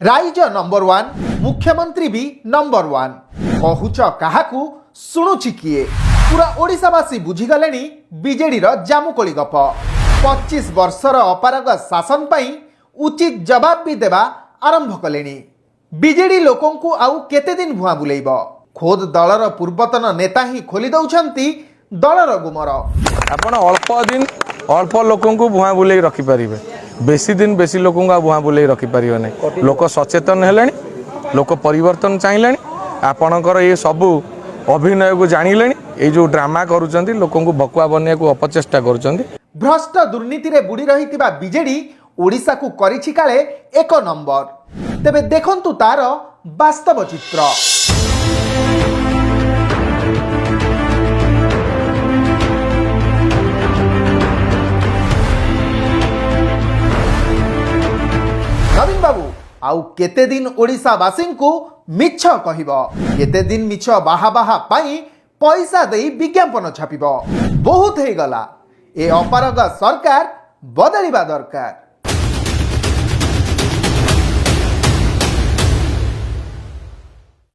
Rise number one मुख्यमंत्री भी number one कहूच क्या शुणुची किए पूरा ओडिशावासी बुझीगले बीजेडी जामुकोली गप 25 वर्षर अपारग शासन पाई उचित जवाब भी देवा आरंभ कले बीजेडी लोकंकु आउ केते दिन भुआ बुलेब खोद दलर पूर्वतन नेता ही खोली दौरान दलर गुमर आपण अल्प लोकों को भुआ बुले रखिपारे बेसी दिन बेसी लोकों को भुआ बुले रखिपारे नहीं लोक सचेतन है लोक परिवर्तन चाहिए आपणकर ये सबू अभिनय को जानिले ये जो ड्रामा करुँच लोकों को भकुआ बनने को अपचेष्टा करुँच भ्रष्ट दुर्नीति रे बुड़ी रही बीजेडी ओडिशा को करिछि काले एक नंबर तेबे देखंतु तार वास्तव चित्र। नवीन बाबू आउ केते दिन ओडिशा वासी को मिछ कहिब केते दिन मिछ बाहा बाहा पाई पैसा देई विज्ञापन छापिब बहुत हे गला ए अपारग सरकार बदलिबा दरकार।